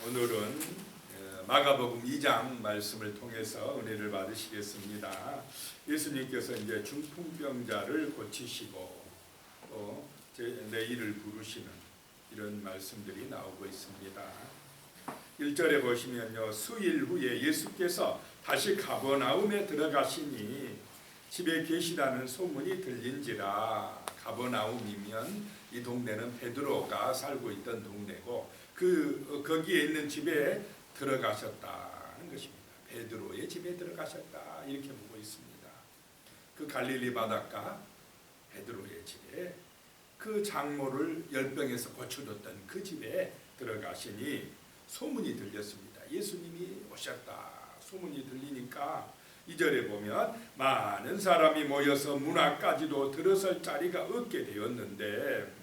오늘은 마가복음 2장 말씀을 통해서 은혜를 받으시겠습니다. 예수님께서 이제 중풍병자를 고치시고 또 내일을 부르시는 이런 말씀들이 나오고 있습니다. 1절에 보시면요, 수일 후에 예수께서 다시 가버나움에 들어가시니 집에 계시다는 소문이 들린지라. 가버나움이면 이 동네는 베드로가 살고 있던 동네고 거기에 있는 집에 들어가셨다는 것입니다. 베드로의 집에 들어가셨다 이렇게 보고 있습니다. 그 갈릴리 바닷가 베드로의 집에 그 장모를 열병에서 고쳐줬던 그 집에 들어가시니 소문이 들렸습니다. 예수님이 오셨다 소문이 들리니까 2절에 보면 많은 사람이 모여서 문 앞까지도 들어설 자리가 없게 되었는데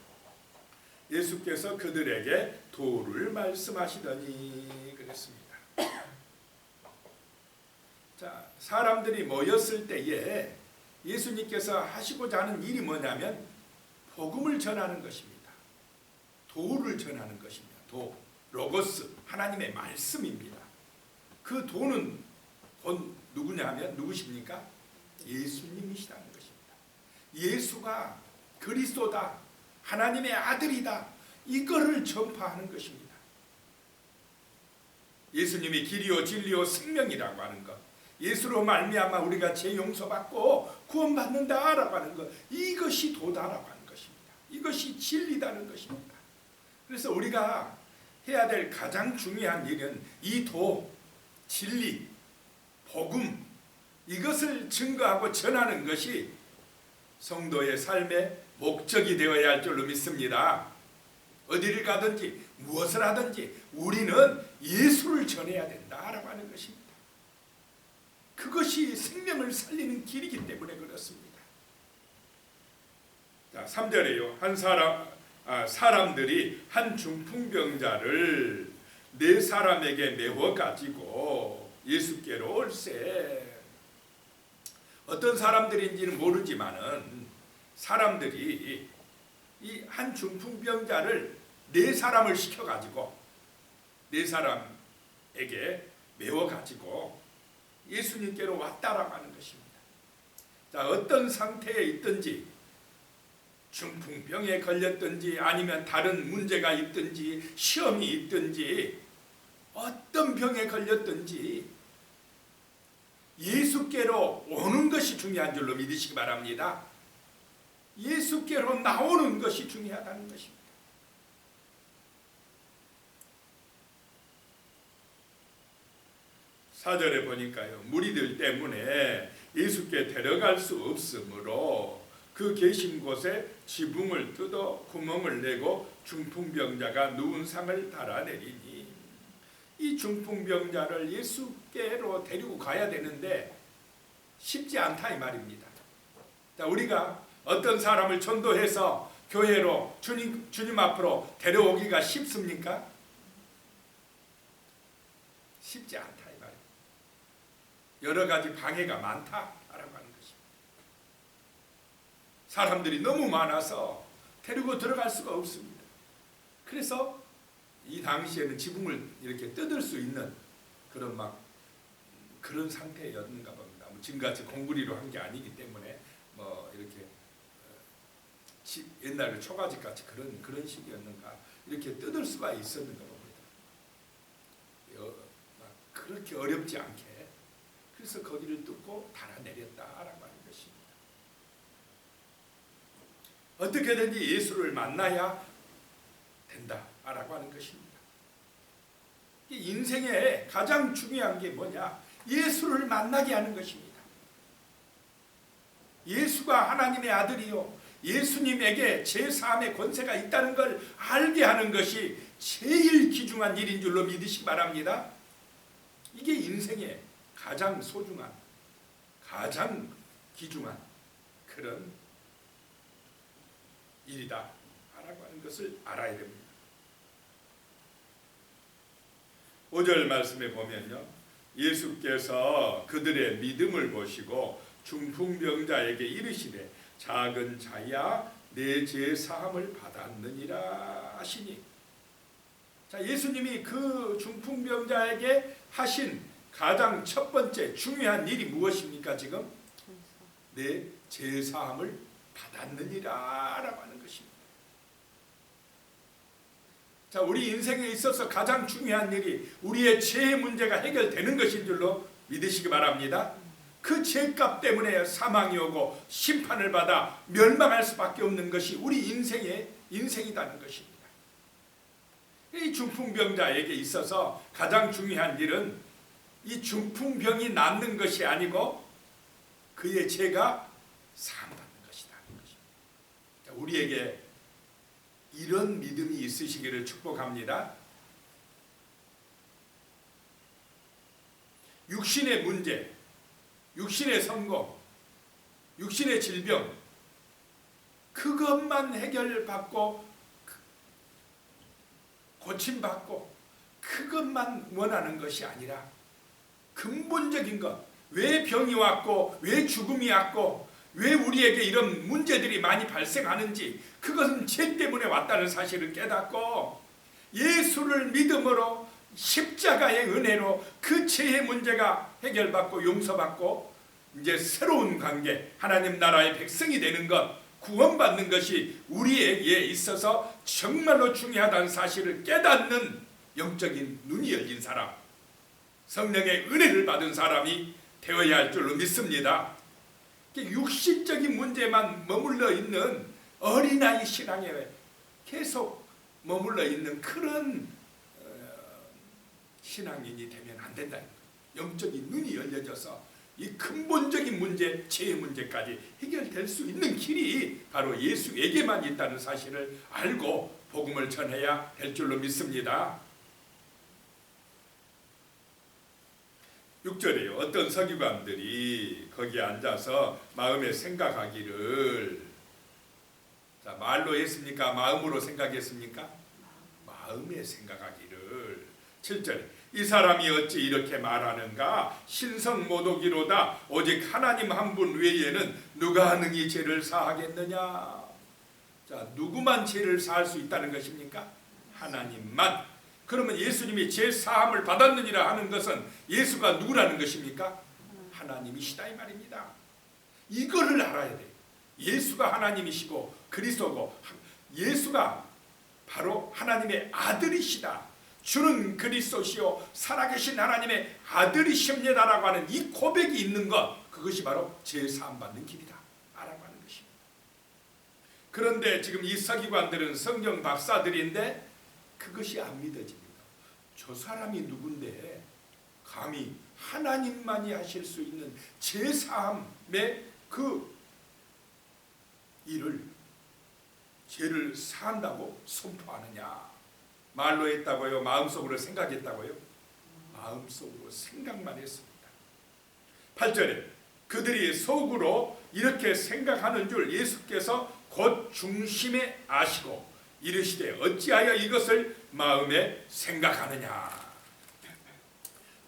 예수께서 그들에게 도를 말씀하시더니 그랬습니다. 자, 사람들이 모였을 때에 예수님께서 하시고자 하는 일이 뭐냐면 복음을 전하는 것입니다. 도를 전하는 것입니다. 도, 로고스, 하나님의 말씀입니다. 그 도는 곧 누구냐면 누구십니까? 예수님이시라는 것입니다. 예수가 그리스도다, 하나님의 아들이다, 이거를 전파하는 것입니다. 예수님이 길이요 진리요 생명이라고 하는 것, 예수로 말미암아 우리가 죄 용서받고 구원받는다라고 하는 것, 이것이 도다라고 하는 것입니다. 이것이 진리다는 것입니다. 그래서 우리가 해야 될 가장 중요한 일은 이 도, 진리, 복음, 이것을 증거하고 전하는 것이 성도의 삶의 목적이 되어야 할 줄로 믿습니다. 어디를 가든지 무엇을 하든지 우리는 예수를 전해야 된다라고 하는 것입니다. 그것이 생명을 살리는 길이기 때문에 그렇습니다. 자, 3절에요. 사람들이 한 중풍병자를 4사람에게 메워 가지고 예수께로 올세. 어떤 사람들인지는 모르지만은 사람들이 이 한 중풍병자를 4사람을 시켜가지고 4사람에게 메워가지고 예수님께로 왔다라고 하는 것입니다. 자, 어떤 상태에 있든지 중풍병에 걸렸든지 아니면 다른 문제가 있든지 시험이 있든지 어떤 병에 걸렸든지 예수께로 오는 것이 중요한 줄로 믿으시기 바랍니다. 예수께로 나오는 것이 중요하다는 것입니다. 사절에 보니까요, 무리들 때문에 예수께 데려갈 수 없으므로 그 계신 곳에 지붕을 뜯어 구멍을 내고 중풍병자가 누운 상을 달아내리니, 이 중풍병자를 예수께로 데리고 가야 되는데 쉽지 않다 이 말입니다. 자, 우리가 어떤 사람을 전도해서 교회로 주님 앞으로 데려오기가 쉽습니까? 쉽지 않다 이 말입니다. 여러 가지 방해가 많다라고 하는 것입니다. 사람들이 너무 많아서 데리고 들어갈 수가 없습니다. 그래서 이 당시에는 지붕을 이렇게 뜯을 수 있는 그런 상태였는가 봅니다. 지금같이 공구리로 한 게 아니기 때문에 이렇게 옛날 초가집 같이 그런 식이었는가, 이렇게 뜯을 수가 있었는가 봅니다. 그렇게 어렵지 않게. 그래서 거기를 뜯고 달아내렸다라고 하는 것입니다. 어떻게든지 예수를 만나야 된다라고 하는 것입니다. 인생에 가장 중요한 게 뭐냐? 예수를 만나게 하는 것입니다. 예수가 하나님의 아들이요, 예수님에게 제3의 권세가 있다는 걸 알게 하는 것이 제일 귀중한 일인 줄로 믿으시기 바랍니다. 이게 인생의 가장 소중한, 가장 귀중한 그런 일이다 라고 하는 것을 알아야 됩니다. 5절 말씀에 보면요, 예수께서 그들의 믿음을 보시고 중풍병자에게 이르시되 작은 자야 내 죄 사함을 받았느니라 하시니, 자, 예수님이 그 중풍병자에게 하신 가장 첫 번째 중요한 일이 무엇입니까? 지금 내 죄사함을 받았느니라 라고 하는 것입니다. 자, 우리 인생에 있어서 가장 중요한 일이 우리의 죄의 문제가 해결되는 것인 줄로 믿으시기 바랍니다. 그 죄값 때문에 사망이 오고 심판을 받아 멸망할 수밖에 없는 것이 우리 인생이라는 것입니다. 이 중풍병자에게 있어서 가장 중요한 일은 이 중풍병이 낫는 것이 아니고 그의 죄가 사함받는 것이다. 자, 우리에게 이런 믿음이 있으시기를 축복합니다. 육신의 문제, 육신의 성공, 육신의 질병, 그것만 해결받고 고침받고 그것만 원하는 것이 아니라 근본적인 것, 왜 병이 왔고 왜 죽음이 왔고 왜 우리에게 이런 문제들이 많이 발생하는지, 그것은 죄 때문에 왔다는 사실을 깨닫고 예수를 믿음으로 십자가의 은혜로 그 죄의 문제가 해결받고 용서받고 이제 새로운 관계, 하나님 나라의 백성이 되는 것, 구원받는 것이 우리에게 있어서 정말로 중요하다는 사실을 깨닫는 영적인 눈이 열린 사람, 성령의 은혜를 받은 사람이 되어야 할 줄로 믿습니다. 육신적인 문제만 머물러 있는 어린아이 신앙에 계속 머물러 있는 그런 신앙인이 되면 안 된다는 거예요. 영적인 눈이 열려져서 이 근본적인 문제, 죄의 문제까지 해결될 수 있는 길이 바로 예수에게만 있다는 사실을 알고 복음을 전해야 될 줄로 믿습니다. 6절에요. 어떤 서기관들이 거기에 앉아서 마음에 생각하기를, 자, 말로 했습니까? 마음으로 생각했습니까? 마음에 생각하기를. 7절에 이 사람이 어찌 이렇게 말하는가? 신성모독이로다. 오직 하나님 한 분 외에는 누가 능히 죄를 사하겠느냐? 자, 누구만 죄를 사할 수 있다는 것입니까? 하나님만. 그러면 예수님이 죄 사함을 받았느니라 하는 것은 예수가 누구라는 것입니까? 하나님이시다 이 말입니다. 이거를 알아야 돼요. 예수가 하나님이시고 그리스도고 예수가 바로 하나님의 아들이시다. 주는 그리스도시요 살아계신 하나님의 아들이십니다라고 하는 이 고백이 있는 것, 그것이 바로 죄 사함 받는 길이다 라고 하는 것입니다. 그런데 지금 이 서기관들은 성경 박사들인데 그것이 안 믿어집니다. 저 사람이 누군데 감히 하나님만이 하실 수 있는 죄 사함의 그 일을, 죄를 사한다고 선포하느냐? 말로 했다고요? 마음속으로 생각했다고요? 마음속으로 생각만 했습니다. 8절에 그들이 속으로 이렇게 생각하는 줄 예수께서 곧 중심에 아시고 이르시되 어찌하여 이것을 마음에 생각하느냐?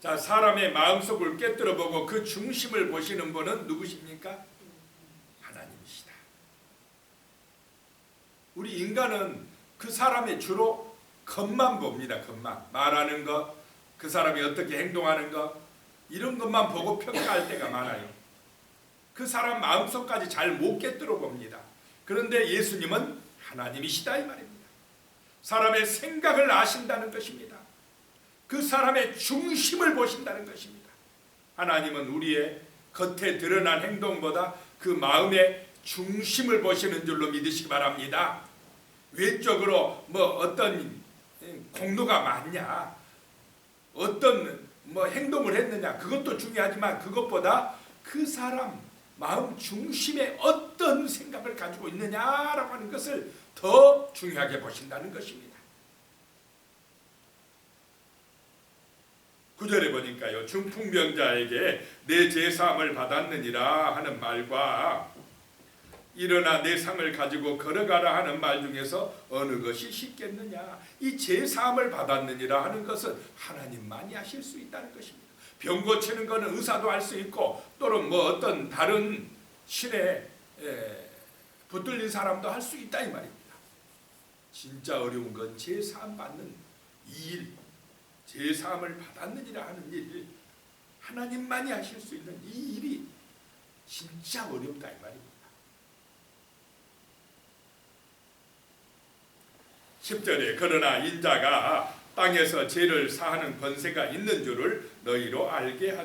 자, 사람의 마음속을 꿰뚫어 보고 그 중심을 보시는 분은 누구십니까? 하나님이시다. 우리 인간은 그 사람의 주로 겉만 봅니다. 겉만. 말하는 것, 그 사람이 어떻게 행동하는 것, 이런 것만 보고 평가할 때가 많아요. 그 사람 마음속까지 잘 못 꿰뚫어 봅니다. 그런데 예수님은 하나님이시다 이 말입니다. 사람의 생각을 아신다는 것입니다. 그 사람의 중심을 보신다는 것입니다. 하나님은 우리의 겉에 드러난 행동보다 그 마음의 중심을 보시는 줄로 믿으시기 바랍니다. 외적으로 뭐 어떤 공로가 많냐, 어떤 뭐 행동을 했느냐, 그것도 중요하지만 그것보다 그 사람 마음 중심에 어떤 생각을 가지고 있느냐라고 하는 것을 더 중요하게 보신다는 것입니다. 9절에 보니까요, 중풍병자에게 내 죄사함을 받았느니라 하는 말과 일어나 내 상을 가지고 걸어가라 하는 말 중에서 어느 것이 쉽겠느냐? 이 죄사함을 받았느니라 하는 것은 하나님만이 하실 수 있다는 것입니다. 병 고치는 것은 의사도 할 수 있고 또는 뭐 어떤 다른 신에 붙들린 사람도 할 수 있다 이 말입니다. 진짜 어려운 건 죄사함 받는 이 일, 제사함을 받았느니라 하는 일, 하나님만이 하실 수 있는 이 일이 진짜 어렵다 이 말입니다. 10절에 그러나 인자가 땅에서 죄를 사하는 권세가 있는 줄을 너희로 알게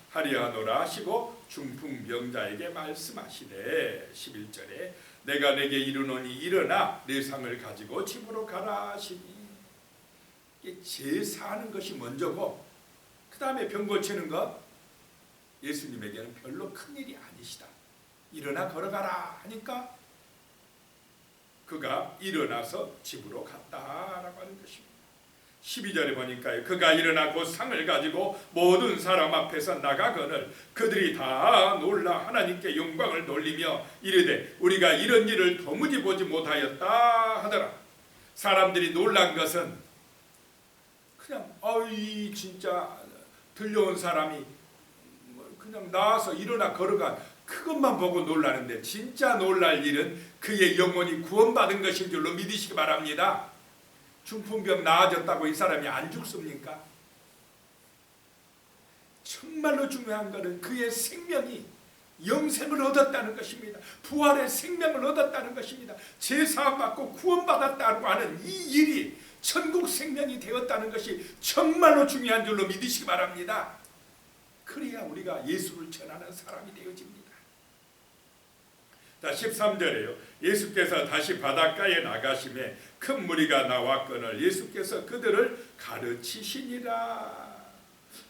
하려 하노라 하시고 중풍병자에게 말씀하시되 11절에 내가 내게 이르노니 일어나 내 상을 가지고 집으로 가라 하시니 죄 사하는 것이 먼저고 그 다음에 병 고치는 것 예수님에게는 별로 큰일이 아니시다. 일어나 걸어가라 하니까 그가 일어나서 집으로 갔다라고 하는 것입니다. 12절에 보니까 그가 일어나 곧 상을 가지고 모든 사람 앞에서 나가거늘 그들이 다 놀라 하나님께 영광을 돌리며 이르되 우리가 이런 일을 도무지 보지 못하였다 하더라. 사람들이 놀란 것은 그냥 어이 진짜 들려온 사람이 그냥 나와서 일어나 걸어가 그것만 보고 놀라는데 진짜 놀랄 일은 그의 영혼이 구원받은 것인 줄로 믿으시기 바랍니다. 중풍병 나아졌다고 이 사람이 안 죽습니까? 정말로 중요한 것은 그의 생명이 영생을 얻었다는 것입니다. 부활의 생명을 얻었다는 것입니다. 제사함 받고 구원받았다고 하는 이 일이 천국 생명이 되었다는 것이 정말로 중요한 줄로 믿으시기 바랍니다. 그래야 우리가 예수를 전하는 사람이 되어집니다. 자 13절에요. 예수께서 다시 바닷가에 나가심에 큰 무리가 나왔거늘 예수께서 그들을 가르치시니라.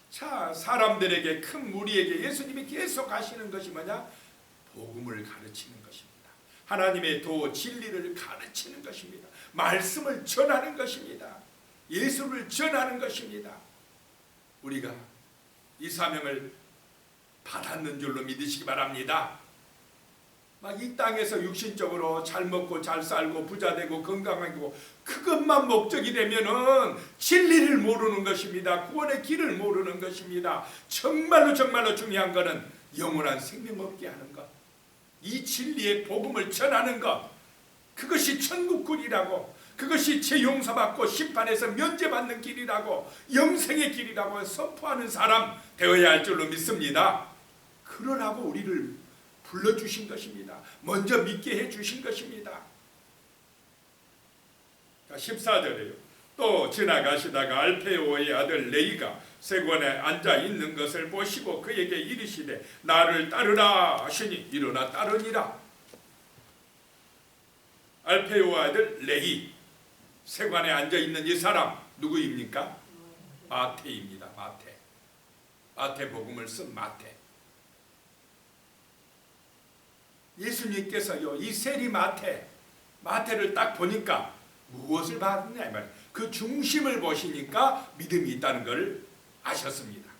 자 사람들에게 큰 무리에게 예수님이 계속 하시는 것이 뭐냐? 복음을 가르치는 것입니다. 하나님의 도 진리를 가르치는 것입니다. 말씀을 전하는 것입니다. 예수를 전하는 것입니다. 우리가 이 사명을 받았는 줄로 믿으시기 바랍니다. 막 이 땅에서 육신적으로 잘 먹고 잘 살고 부자 되고 건강하고 그것만 목적이 되면은 진리를 모르는 것입니다. 구원의 길을 모르는 것입니다. 정말로 중요한 것은 영원한 생명 얻게 하는 것, 이 진리의 복음을 전하는 것, 그것이 천국길이라고, 그것이 죄 용서받고 심판에서 면제받는 길이라고, 영생의 길이라고 선포하는 사람 되어야 할 줄로 믿습니다. 그러라고 우리를 불러주신 것입니다. 먼저 믿게 해주신 것입니다. 14절에요. 또 지나가시다가 알페오의 아들 레이가 세관에 앉아 있는 것을 보시고 그에게 이르시되 나를 따르라 하시니 일어나 따르니라. 알페오 아들 레이, 세관에 앉아 있는 이 사람 누구입니까? 마태입니다. 마태복음을 쓴 마태. 예수님께서요 이 세리 마태를 딱 보니까 무엇을 봤느냐 이 말이에요. 그 중심을 보시니까 믿음이 있다는 걸 아셨습니다.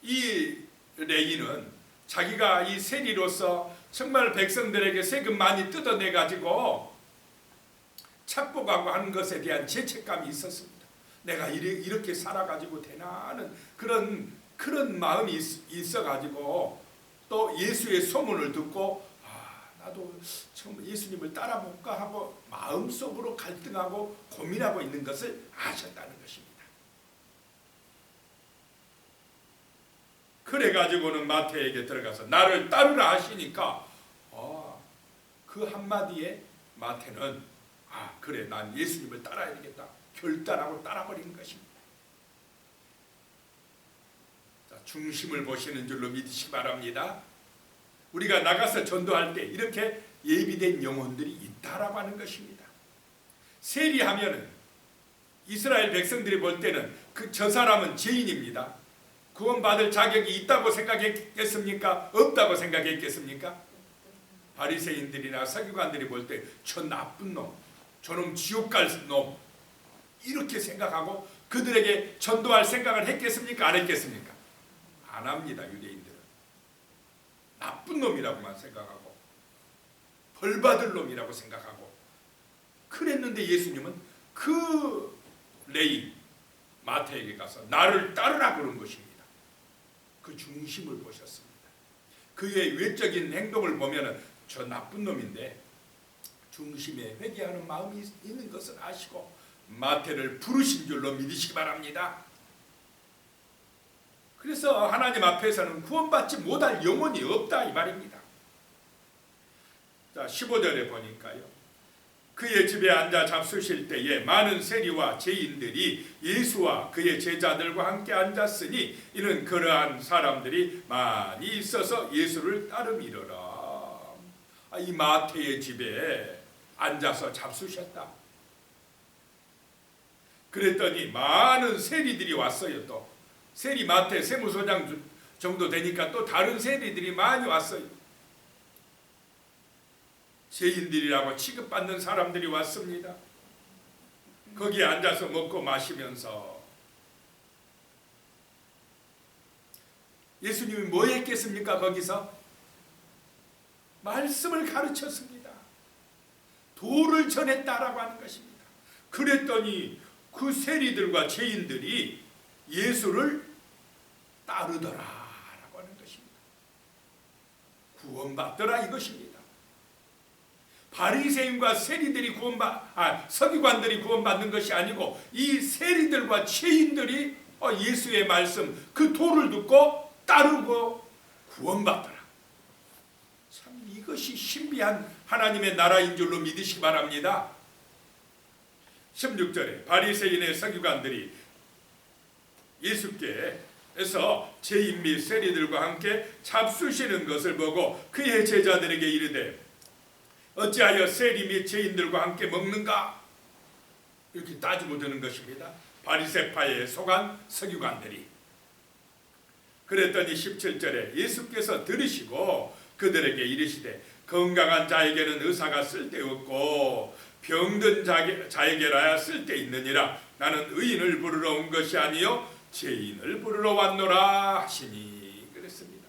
이 레이는 자기가 이 세리로서 정말 백성들에게 세금 많이 뜯어내 가지고 착복하고 하는 것에 대한 죄책감이 있었습니다. 내가 이렇게 살아가지고 되나 하는 그런 마음이 있어 가지고 또 예수의 소문을 듣고 나도 처음 예수님을 따라볼까 하고 마음속으로 갈등하고 고민하고 있는 것을 아셨다는 것입니다. 그래가지고는 마태에게 들어가서 나를 따르라 하시니까 그 한마디에 마태는 그래 난 예수님을 따라야 되겠다 결단하고 따라버리는 것입니다. 자, 중심을 보시는 줄로 믿으시기 바랍니다. 우리가 나가서 전도할 때 이렇게 예비된 영혼들이 있다라고 하는 것입니다. 세리하면은 이스라엘 백성들이 볼 때는 저 사람은 죄인입니다. 구원받을 자격이 있다고 생각했겠습니까? 없다고 생각했겠습니까? 바리새인들이나 서기관들이 볼 때 저 나쁜 놈, 저놈 지옥 갈 놈 이렇게 생각하고 그들에게 전도할 생각을 했겠습니까? 안 했겠습니까? 안 합니다. 유대인들은 나쁜 놈이라고만 생각하고 벌받을 놈이라고 생각하고 그랬는데 예수님은 그 레이 마태에게 가서 나를 따르라 그런 것입니다. 그 중심을 보셨습니다. 그의 외적인 행동을 보면 저 나쁜 놈인데 중심에 회개하는 마음이 있는 것을 아시고 마태를 부르신 줄로 믿으시기 바랍니다. 그래서 하나님 앞에서는 구원받지 못할 영혼이 없다 이 말입니다. 자, 15절에 보니까요. 그의 집에 앉아 잡수실 때에 많은 세리와 죄인들이 예수와 그의 제자들과 함께 앉았으니 이는 그러한 사람들이 많이 있어서 예수를 따름이러라. 이 마태의 집에 앉아서 잡수셨다. 그랬더니 많은 세리들이 왔어요. 또 세리 마태 세무소장 정도 되니까 또 다른 세리들이 많이 왔어요. 죄인들이라고 취급받는 사람들이 왔습니다. 거기에 앉아서 먹고 마시면서 예수님이 뭐 했겠습니까? 거기서 말씀을 가르쳤습니다. 도를 전했다라고 하는 것입니다. 그랬더니 그 세리들과 죄인들이 예수를 따르더라라고 하는 것입니다. 구원받더라 이것입니다. 바리새인과 세리들이 서기관들이 구원받는 것이 아니고 이 세리들과 죄인들이 예수의 말씀 그 도를 듣고 따르고 구원받더라. 참 이것이 신비한 하나님의 나라인 줄로 믿으시기 바랍니다. 16절에 바리새인의 서기관들이 예수께서 죄인 및 세리들과 함께 잡수시는 것을 보고 그의 제자들에게 이르되 어찌하여 세리 및 죄인들과 함께 먹는가? 이렇게 따지고 드는 것입니다. 바리새파에 속한 서기관들이. 그랬더니 17절에 예수께서 들으시고 그들에게 이르시되 건강한 자에게는 의사가 쓸데없고 병든 자에게라야 쓸데있느니라. 나는 의인을 부르러 온 것이 아니요 죄인을 부르러 왔노라 하시니 그랬습니다.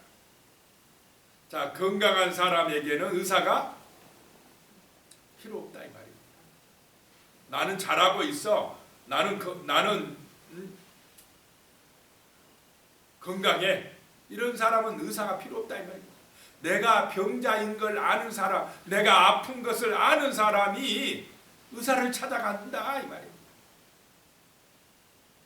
자, 건강한 사람에게는 의사가 필요 없다 이 말입니다. 나는 잘하고 있어. 나는 건강해. 이런 사람은 의사가 필요 없다 이 말입니다. 내가 병자인 걸 아는 사람, 내가 아픈 것을 아는 사람이 의사를 찾아간다 이 말입니다.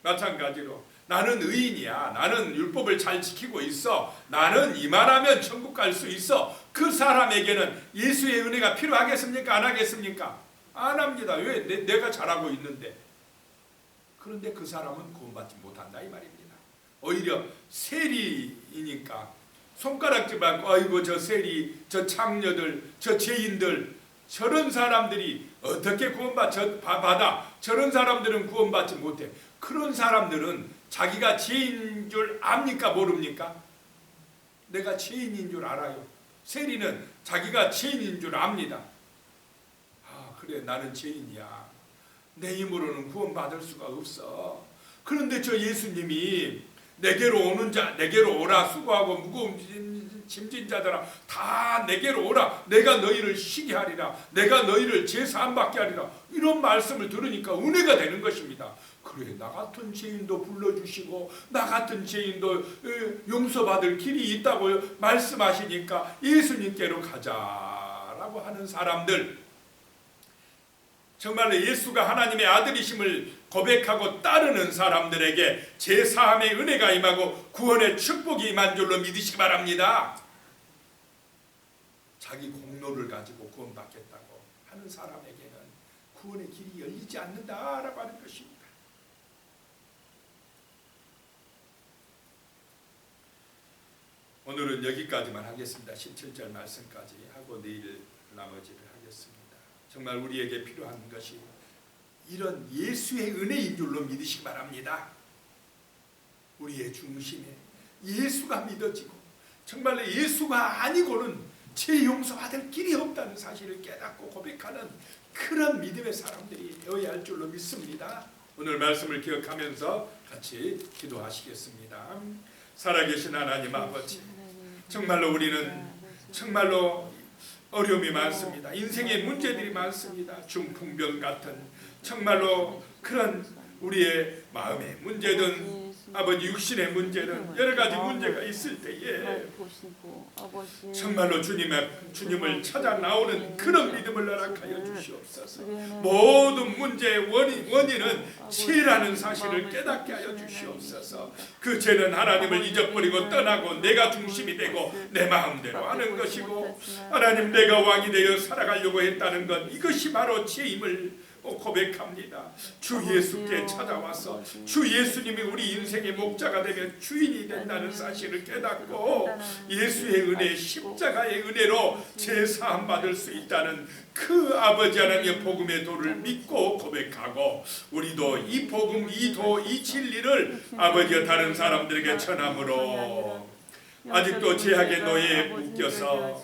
마찬가지로 나는 의인이야. 나는 율법을 잘 지키고 있어. 나는 이만하면 천국 갈 수 있어. 그 사람에게는 예수의 은혜가 필요하겠습니까? 안 하겠습니까? 안 합니다. 왜? 내가 잘하고 있는데. 그런데 그 사람은 구원받지 못한다 이 말입니다. 오히려 세리이니까 손가락질 받고 아이고 저 세리, 저 창녀들, 저 죄인들 저런 사람들이 어떻게 구원받아? 저런 사람들은 구원받지 못해. 그런 사람들은 자기가 죄인인 줄 압니까? 모릅니까? 내가 죄인인 줄 알아요. 세리는 자기가 죄인인 줄 압니다. 그래 나는 죄인이야. 내 힘으로는 구원받을 수가 없어. 그런데 저 예수님이 내게로 오는 자, 내게로 오라. 수고하고 무거운 짐진 자들아 다 내게로 오라. 내가 너희를 쉬게 하리라. 내가 너희를 제사함 받게 하리라. 이런 말씀을 들으니까 은혜가 되는 것입니다. 그래 나 같은 죄인도 불러주시고 나 같은 죄인도 용서받을 길이 있다고 말씀하시니까 예수님께로 가자라고 하는 사람들, 정말로 예수가 하나님의 아들이심을 고백하고 따르는 사람들에게 제사함의 은혜가 임하고 구원의 축복이 임한 줄로 믿으시기 바랍니다. 자기 공로를 가지고 구원받겠다고 하는 사람에게는 구원의 길이 열리지 않는다라고 하는 것입니다. 오늘은 여기까지만 하겠습니다. 17절 말씀까지 하고 내일 나머지를 하겠습니다. 정말 우리에게 필요한 것이 이런 예수의 은혜인 줄로 믿으시기 바랍니다. 우리의 중심에 예수가 믿어지고 정말로 예수가 아니고는 죄 용서받을 길이 없다는 사실을 깨닫고 고백하는 그런 믿음의 사람들이 되어야 할 줄로 믿습니다. 오늘 말씀을 기억하면서 같이 기도하시겠습니다. 살아계신 하나님 아버지, 정말로 우리는 정말로 어려움이 많습니다. 인생의 문제들이 많습니다. 중풍병 같은 정말로 그런 우리의 마음의 문제든 아버지 육신의 문제든 여러 가지 문제가 있을 때에 정말로 주님을 찾아 나오는 그런 믿음을 허락하여 주시옵소서. 모든 문제의 원인은 죄라는 사실을 깨닫게 하여 주시옵소서. 그 죄는 하나님을 잊어버리고 떠나고 내가 중심이 되고 내 마음대로 하는 것이고, 하나님 내가 왕이 되어 살아가려고 했다는 것, 이것이 바로 죄임을 고백합니다. 주 예수께 찾아와서 주 예수님이 우리 인생의 목자가 되며 주인이 된다는 사실을 깨닫고 예수의 은혜, 십자가의 은혜로 제사함 받을 수 있다는 그 아버지 하나님의 복음의 도를 믿고 고백하고, 우리도 이 복음, 이 도, 이 진리를 아버지와 다른 사람들에게 전함으로 아직도 죄악의 노예에 묶여서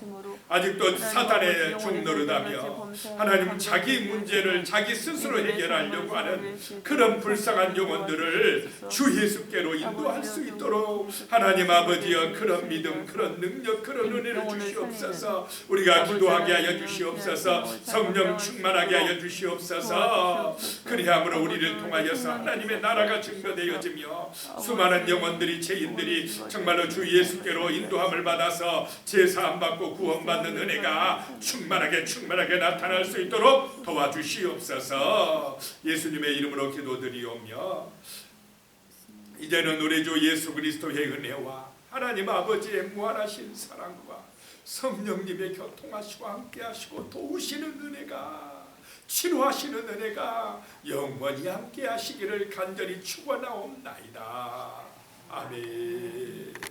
아직도 사단의 종노릇하며 하나님 자기 문제를 자기 스스로 해결하려고 하는 그런 불쌍한 영혼들을 주 예수께로 인도할 수 있도록 하나님 아버지여 그런 믿음, 그런 능력, 그런 은혜를 주시옵소서. 우리가 기도하게 하여 주시옵소서. 성령 충만하게 하여 주시옵소서. 그리함으로 우리를 통하여서 하나님의 나라가 증거되어지며 수많은 영혼들이, 죄인들이 정말로 주 예수께로 인도함을 받아서 제사함 받고 구원받는 은혜가 충만하게 나타날 수 있도록 도와주시옵소서. 예수님의 이름으로 기도드리오며 이제는 우리 주 예수 그리스도의 은혜와 하나님 아버지의 무한하신 사랑과 성령님의 교통하시고 함께하시고 도우시는 은혜가, 치료하시는 은혜가 영원히 함께하시기를 간절히 축원하옵나이다. 아멘.